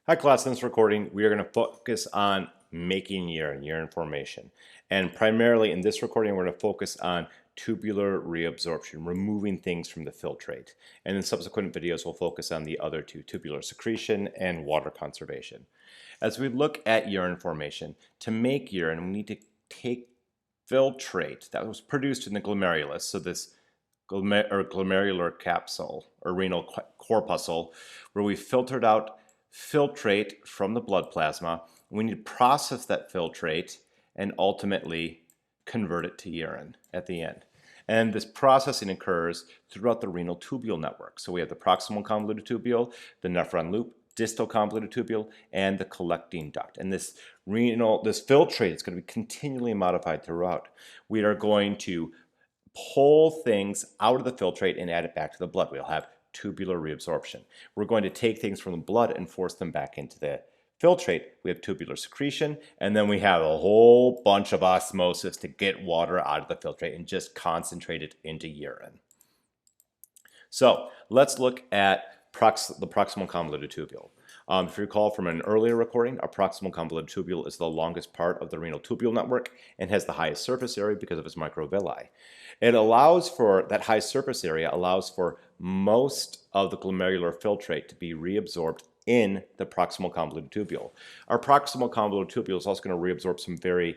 Hi class, in this recording we are going to focus on making urine formation. And primarily in this recording we're going to focus on tubular reabsorption, removing things from the filtrate. And in subsequent videos we'll focus on the other two, tubular secretion and water conservation. As we look at urine formation, to make urine we need to take filtrate that was produced in the glomerulus, so this glomerular capsule or renal corpuscle, where we filtered out filtrate from the blood plasma. We need to process that filtrate and ultimately convert it to urine at the end. And this processing occurs throughout the renal tubule network. So we have the proximal convoluted tubule, the nephron loop, distal convoluted tubule, and the collecting duct. And this filtrate is going to be continually modified throughout. We are going to pull things out of the filtrate and add it back to the blood. We'll have tubular reabsorption. We're going to take things from the blood and force them back into the filtrate. We have tubular secretion, and then we have a whole bunch of osmosis to get water out of the filtrate and just concentrate it into urine. So let's look at the proximal convoluted tubule. If you recall from an earlier recording, our proximal convoluted tubule is the longest part of the renal tubule network and has the highest surface area because of its microvilli. It allows for, that high surface area allows for most of the glomerular filtrate to be reabsorbed in the proximal convoluted tubule. Our proximal convoluted tubule is also going to reabsorb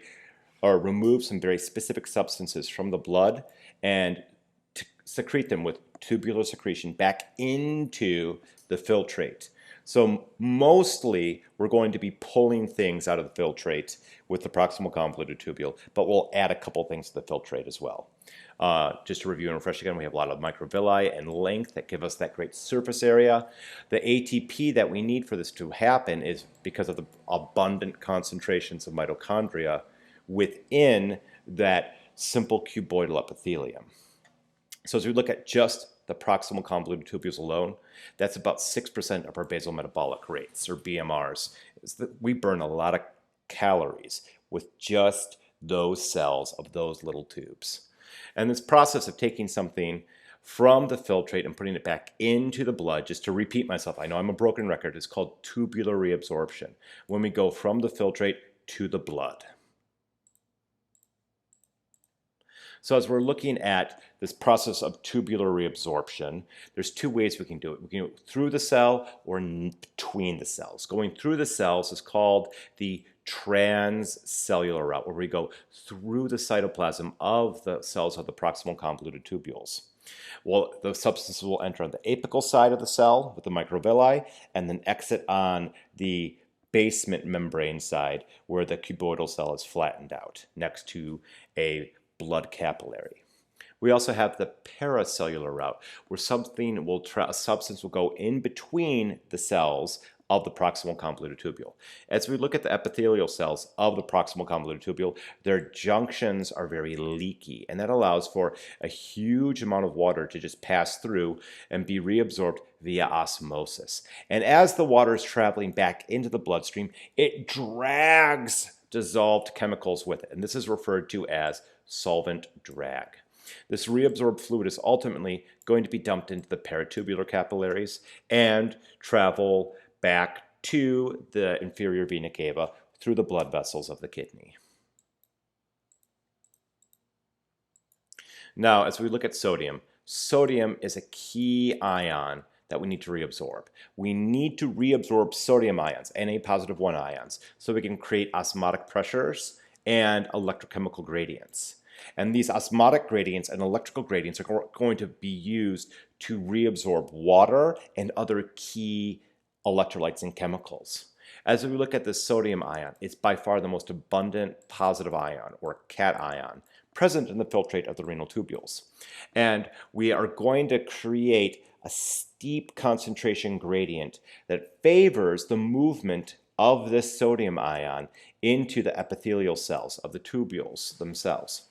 remove some very specific substances from the blood and secrete them with tubular secretion back into the filtrate. So mostly we're going to be pulling things out of the filtrate with the proximal convoluted tubule, but we'll add a couple things to the filtrate as well. Just to review and refresh again, we have a lot of microvilli and length that give us that great surface area. The ATP that we need for this to happen is because of the abundant concentrations of mitochondria within that simple cuboidal epithelium. So as we look at just the proximal convoluted tubules alone, that's about 6% of our basal metabolic rates, or BMRs. We burn a lot of calories with just those cells of those little tubes. And this process of taking something from the filtrate and putting it back into the blood, just to repeat myself, I know I'm a broken record, is called tubular reabsorption, when we go from the filtrate to the blood. So as we're looking at this process of tubular reabsorption, there's two ways we can do it. We can do it through the cell or between the cells. Going through the cells is called the transcellular route, where we go through the cytoplasm of the cells of the proximal convoluted tubules. Well, the substances will enter on the apical side of the cell with the microvilli and then exit on the basement membrane side where the cuboidal cell is flattened out next to a blood capillary. We also have the paracellular route, where a substance will go in between the cells of the proximal convoluted tubule. As we look at the epithelial cells of the proximal convoluted tubule, their junctions are very leaky, and that allows for a huge amount of water to just pass through and be reabsorbed via osmosis. And as the water is traveling back into the bloodstream, it drags dissolved chemicals with it, and this is referred to as solvent drag. This reabsorbed fluid is ultimately going to be dumped into the peritubular capillaries and travel back to the inferior vena cava through the blood vessels of the kidney. Now, as we look at sodium, sodium is a key ion that we need to reabsorb. We need to reabsorb sodium ions, Na+1 ions, so we can create osmotic pressures and electrochemical gradients. And these osmotic gradients and electrical gradients are going to be used to reabsorb water and other key electrolytes and chemicals. As we look at the sodium ion, it's by far the most abundant positive ion, or cation, present in the filtrate of the renal tubules. And we are going to create a steep concentration gradient that favors the movement of this sodium ion into the epithelial cells of the tubules themselves.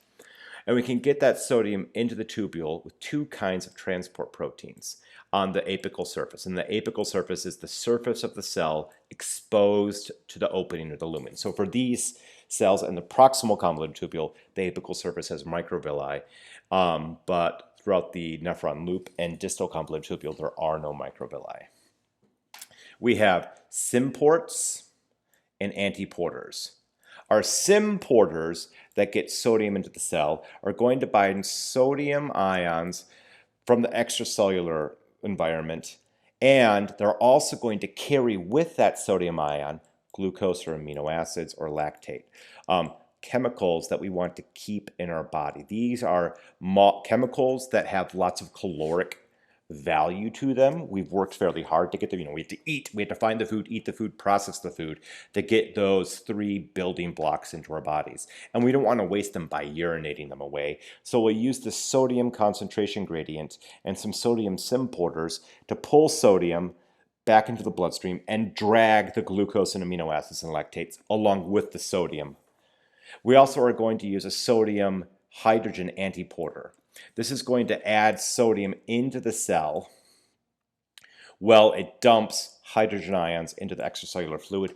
And we can get that sodium into the tubule with two kinds of transport proteins on the apical surface. And the apical surface is the surface of the cell exposed to the opening of the lumen. So for these cells in the proximal convoluted tubule, the apical surface has microvilli, but throughout the nephron loop and distal convoluted tubule, there are no microvilli. We have symports and antiporters. Our symporters that get sodium into the cell are going to bind sodium ions from the extracellular environment, and they're also going to carry with that sodium ion glucose or amino acids or lactate, chemicals that we want to keep in our body. These are chemicals that have lots of caloric value to them. We've worked fairly hard to get them. We have to eat, we have to find the food, eat the food, process the food to get those 3 building blocks into our bodies. And we don't want to waste them by urinating them away. So we'll use the sodium concentration gradient and some sodium symporters to pull sodium back into the bloodstream and drag the glucose and amino acids and lactates along with the sodium. We also are going to use a sodium hydrogen antiporter. This is going to add sodium into the cell while it dumps hydrogen ions into the extracellular fluid,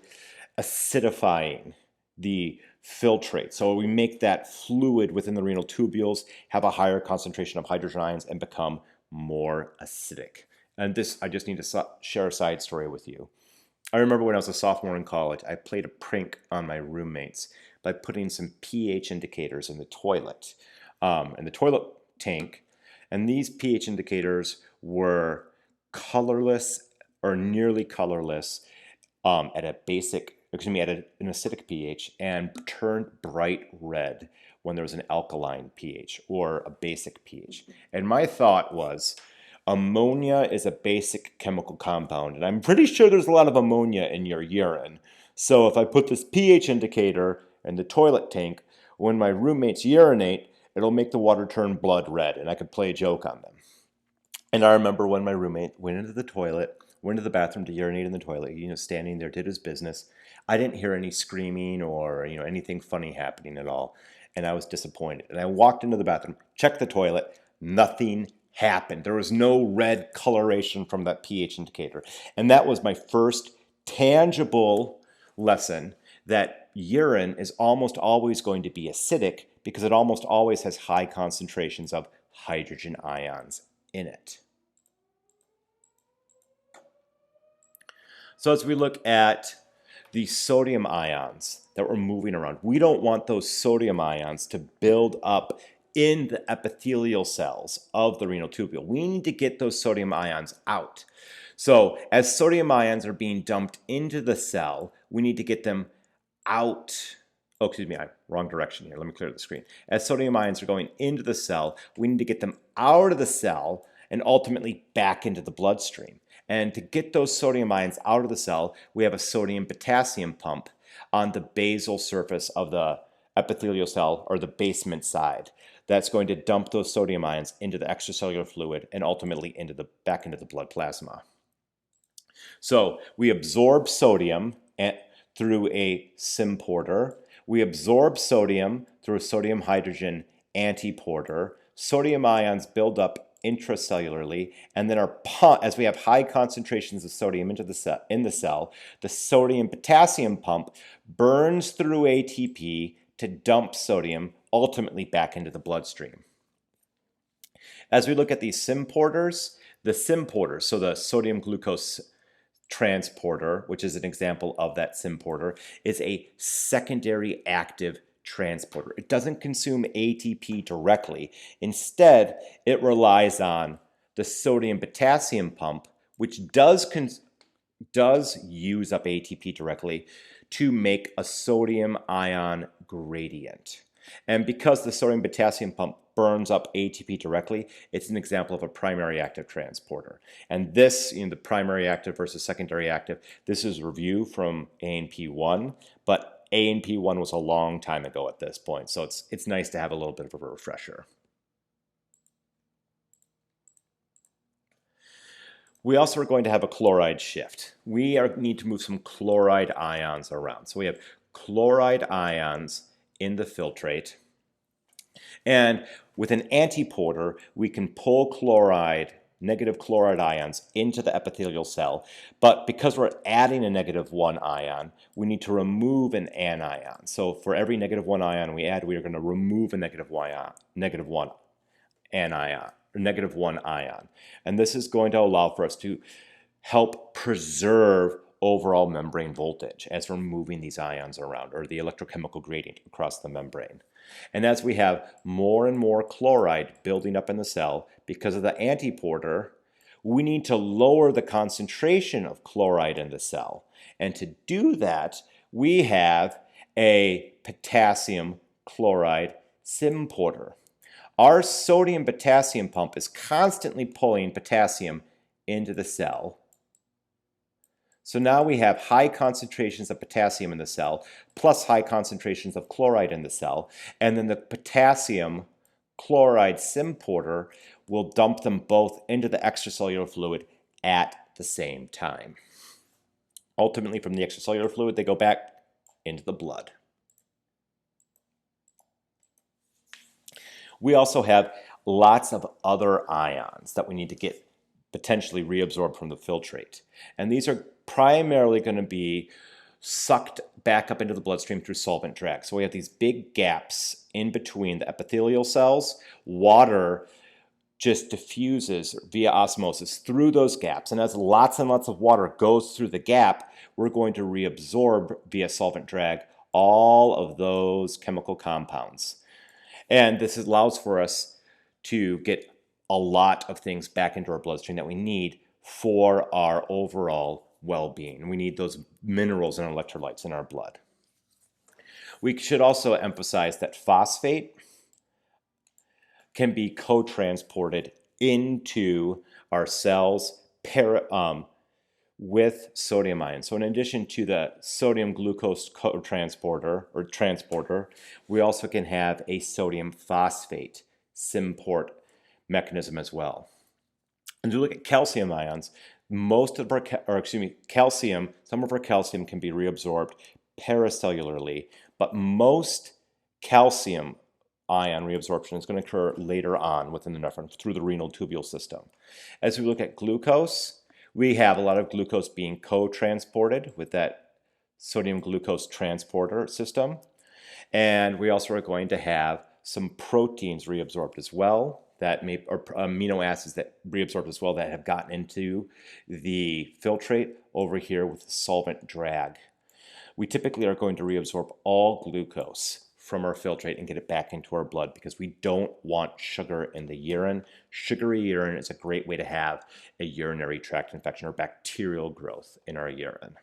acidifying the filtrate. So we make that fluid within the renal tubules have a higher concentration of hydrogen ions and become more acidic. And this, I just need to share a side story with you. I remember when I was a sophomore in college, I played a prank on my roommates by putting some pH indicators in the toilet tank, and these pH indicators were colorless or nearly colorless at an acidic pH, and turned bright red when there was an alkaline pH or a basic pH. And my thought was, ammonia is a basic chemical compound, and I'm pretty sure there's a lot of ammonia in your urine. So if I put this pH indicator in the toilet tank, when my roommates urinate, it'll make the water turn blood red, and I could play a joke on them. And I remember when my roommate went into the bathroom to urinate in the toilet, standing there, did his business. I didn't hear any screaming or, anything funny happening at all. And I was disappointed. And I walked into the bathroom, checked the toilet, nothing happened. There was no red coloration from that pH indicator. And that was my first tangible lesson that urine is almost always going to be acidic because it almost always has high concentrations of hydrogen ions in it. So as we look at the sodium ions that we're moving around, we don't want those sodium ions to build up in the epithelial cells of the renal tubule. We need to get those sodium ions out. So as sodium ions are being dumped into the cell, we need to get them out. Oh, excuse me, wrong direction here. Let me clear the screen. As sodium ions are going into the cell, we need to get them out of the cell and ultimately back into the bloodstream. And to get those sodium ions out of the cell, we have a sodium-potassium pump on the basal surface of the epithelial cell, or the basement side. That's going to dump those sodium ions into the extracellular fluid and ultimately back into the blood plasma. So we absorb sodium through a symporter. We absorb sodium through a sodium hydrogen antiporter. Sodium ions build up intracellularly, and then as we have high concentrations of sodium in the cell, the sodium-potassium pump burns through ATP to dump sodium ultimately back into the bloodstream. As we look at these symporters, so the sodium glucose transporter, which is an example of that symporter, is a secondary active transporter. It doesn't consume ATP directly. Instead, it relies on the sodium-potassium pump, which does use up ATP directly to make a sodium ion gradient. And because the sodium-potassium pump burns up ATP directly, it's an example of a primary active transporter. And this, the primary active versus secondary active, this is a review from A&P 1, but A&P 1 was a long time ago at this point, so it's nice to have a little bit of a refresher. We also are going to have a chloride shift. We need to move some chloride ions around. So we have chloride ions in the filtrate. And with an antiporter, we can pull negative chloride ions into the epithelial cell. But because we're adding a -1 ion, we need to remove an anion. So for every -1 ion we add, we are going to remove a -1 anion. And this is going to allow for us to help preserve overall membrane voltage as we're moving these ions around, or the electrochemical gradient across the membrane. And as we have more and more chloride building up in the cell because of the antiporter, we need to lower the concentration of chloride in the cell. And to do that, we have a potassium chloride symporter. Our sodium-potassium pump is constantly pulling potassium into the cell. So now we have high concentrations of potassium in the cell, plus high concentrations of chloride in the cell, and then the potassium chloride symporter will dump them both into the extracellular fluid at the same time. Ultimately, from the extracellular fluid, they go back into the blood. We also have lots of other ions that we need to get potentially reabsorbed from the filtrate. And these are primarily going to be sucked back up into the bloodstream through solvent drag. So we have these big gaps in between the epithelial cells. Water just diffuses via osmosis through those gaps. And as lots and lots of water goes through the gap, we're going to reabsorb via solvent drag all of those chemical compounds. And this allows for us to get a lot of things back into our bloodstream that we need for our overall well-being. We need those minerals and electrolytes in our blood. We should also emphasize that phosphate can be co-transported into our cells with sodium ions. So in addition to the sodium glucose co-transporter or transporter, we also can have a sodium phosphate symport mechanism as well. And to look at calcium ions, most of our, calcium, some of our calcium can be reabsorbed paracellularly, but most calcium ion reabsorption is going to occur later on within the nephron through the renal tubule system. As we look at glucose, we have a lot of glucose being co-transported with that sodium glucose transporter system. And we also are going to have some proteins reabsorbed as well, or amino acids that reabsorbed as well that have gotten into the filtrate over here with the solvent drag. We typically are going to reabsorb all glucose from our filtrate and get it back into our blood because we don't want sugar in the urine. Sugary urine is a great way to have a urinary tract infection or bacterial growth in our urine.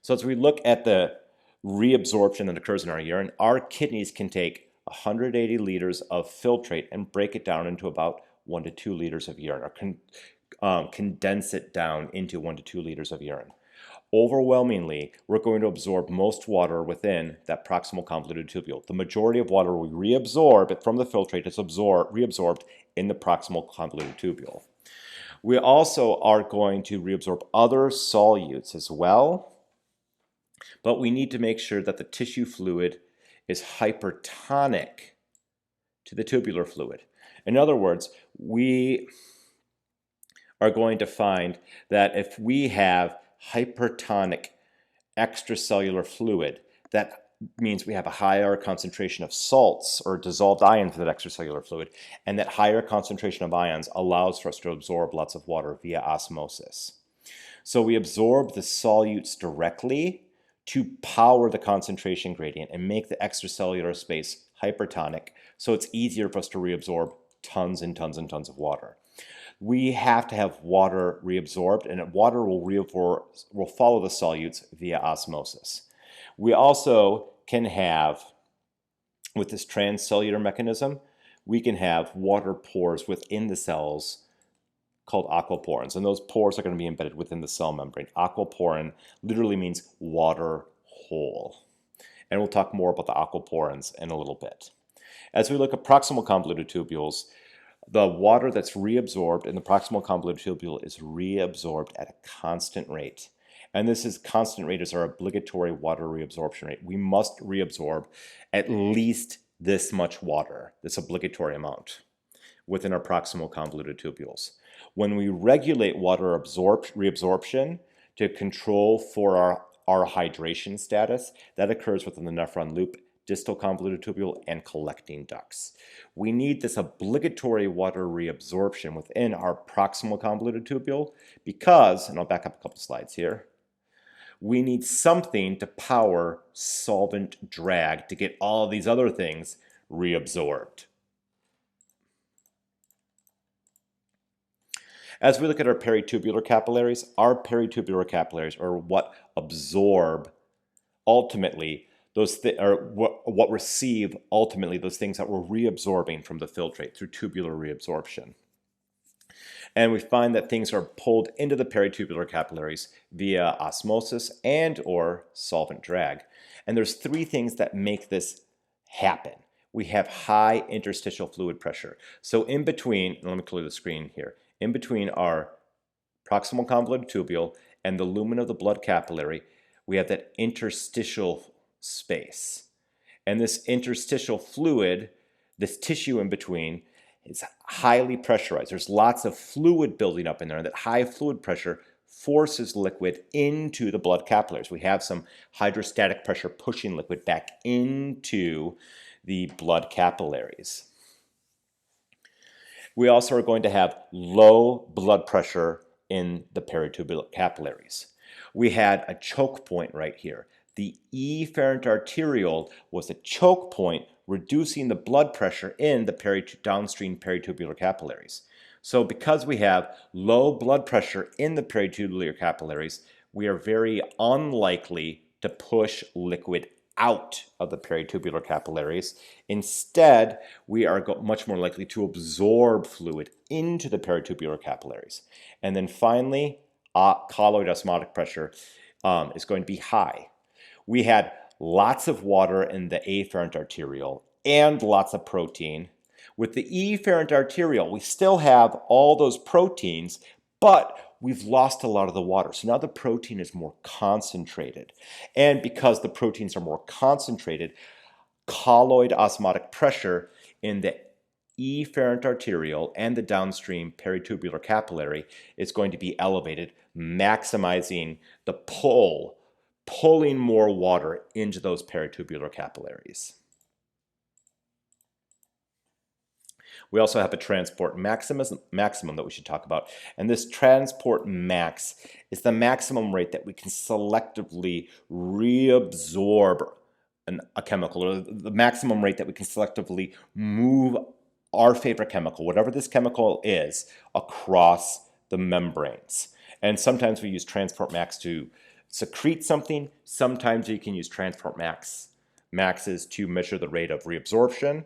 So as we look at the reabsorption that occurs in our urine, our kidneys can take 180 liters of filtrate and break it down into about 1 to 2 liters of urine, or condense it down into 1 to 2 liters of urine. Overwhelmingly, we're going to absorb most water within that proximal convoluted tubule. The majority of water we reabsorb from the filtrate is reabsorbed in the proximal convoluted tubule. We also are going to reabsorb other solutes as well, but we need to make sure that the tissue fluid is hypertonic to the tubular fluid. In other words, we are going to find that if we have hypertonic extracellular fluid, that means we have a higher concentration of salts or dissolved ions in that extracellular fluid, and that higher concentration of ions allows for us to absorb lots of water via osmosis. So we absorb the solutes directly to power the concentration gradient and make the extracellular space hypertonic, so it's easier for us to reabsorb tons and tons and tons of water. We have to have water reabsorbed, and water will follow the solutes via osmosis. We also can have, with this transcellular mechanism, we can have water pores within the cells called aquaporins, and those pores are going to be embedded within the cell membrane. Aquaporin literally means water hole, and we'll talk more about the aquaporins in a little bit. As we look at proximal convoluted tubules, the water that's reabsorbed in the proximal convoluted tubule is reabsorbed at a constant rate, and constant rate is our obligatory water reabsorption rate. We must reabsorb at least this much water, this obligatory amount, within our proximal convoluted tubules. When we regulate water reabsorption to control for our hydration status, that occurs within the nephron loop distal convoluted tubule, and collecting ducts. We need this obligatory water reabsorption within our proximal convoluted tubule because, and I'll back up a couple slides here, we need something to power solvent drag to get all of these other things reabsorbed. As we look at our peritubular capillaries are what absorb ultimately those what receive ultimately those things that we're reabsorbing from the filtrate through tubular reabsorption. And we find that things are pulled into the peritubular capillaries via osmosis and or solvent drag. And there's three things that make this happen. We have high interstitial fluid pressure. So in between, let me clear the screen here, in between our proximal convoluted tubule and the lumen of the blood capillary, we have that interstitial space. And this interstitial fluid, this tissue in between, is highly pressurized. There's lots of fluid building up in there, and that high fluid pressure forces liquid into the blood capillaries. We have some hydrostatic pressure pushing liquid back into the blood capillaries. We also are going to have low blood pressure in the peritubular capillaries. We had a choke point right here. The efferent arteriole was a choke point reducing the blood pressure in the downstream peritubular capillaries. So because we have low blood pressure in the peritubular capillaries, we are very unlikely to push liquid out of the peritubular capillaries. Instead, we are much more likely to absorb fluid into the peritubular capillaries. And then finally, colloid osmotic pressure is going to be high. We had lots of water in the afferent arteriole and lots of protein. With the efferent arteriole, we still have all those proteins, but we've lost a lot of the water. So now the protein is more concentrated. And because the proteins are more concentrated, colloid osmotic pressure in the efferent arteriole and the downstream peritubular capillary is going to be elevated, maximizing the pulling more water into those peritubular capillaries. We also have a transport maximum that we should talk about. And this transport max is the maximum rate that we can selectively reabsorb a chemical, or the maximum rate that we can selectively move our favorite chemical, whatever this chemical is, across the membranes. And sometimes we use transport max to secrete something. Sometimes you can use transport maxes to measure the rate of reabsorption.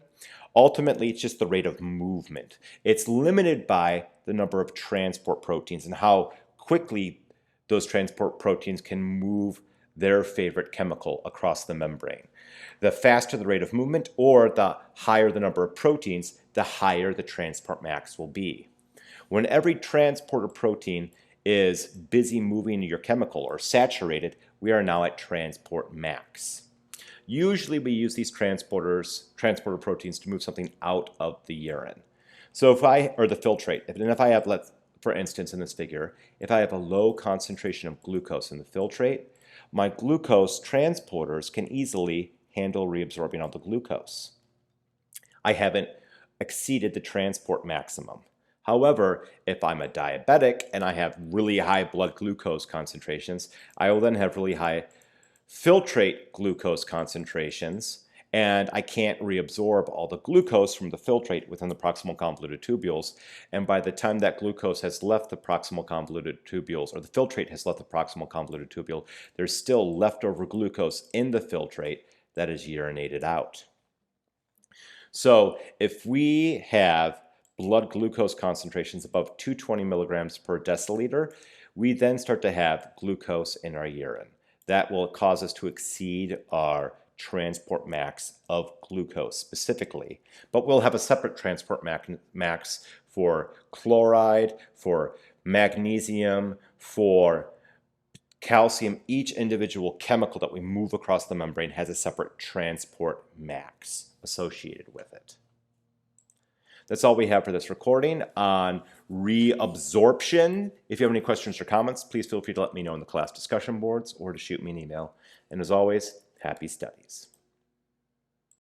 Ultimately, it's just the rate of movement. It's limited by the number of transport proteins and how quickly those transport proteins can move their favorite chemical across the membrane. The faster the rate of movement, or the higher the number of proteins, the higher the transport max will be. When every transporter protein is busy moving your chemical or saturated, we are now at transport max. Usually we use these transporter proteins to move something out of the urine. So or the filtrate, if I have, for instance in this figure, if I have a low concentration of glucose in the filtrate, my glucose transporters can easily handle reabsorbing all the glucose. I haven't exceeded the transport maximum. However, if I'm a diabetic and I have really high blood glucose concentrations, I will then have really high filtrate glucose concentrations, and I can't reabsorb all the glucose from the filtrate within the proximal convoluted tubules. And by the time that glucose has left the proximal convoluted tubules, or the filtrate has left the proximal convoluted tubule, there's still leftover glucose in the filtrate that is urinated out. So if we have blood glucose concentrations above 220 milligrams per deciliter, we then start to have glucose in our urine. That will cause us to exceed our transport max of glucose specifically. But we'll have a separate transport max for chloride, for magnesium, for calcium. Each individual chemical that we move across the membrane has a separate transport max associated with it. That's all we have for this recording on reabsorption. If you have any questions or comments, please feel free to let me know in the class discussion boards or to shoot me an email. And as always, happy studies.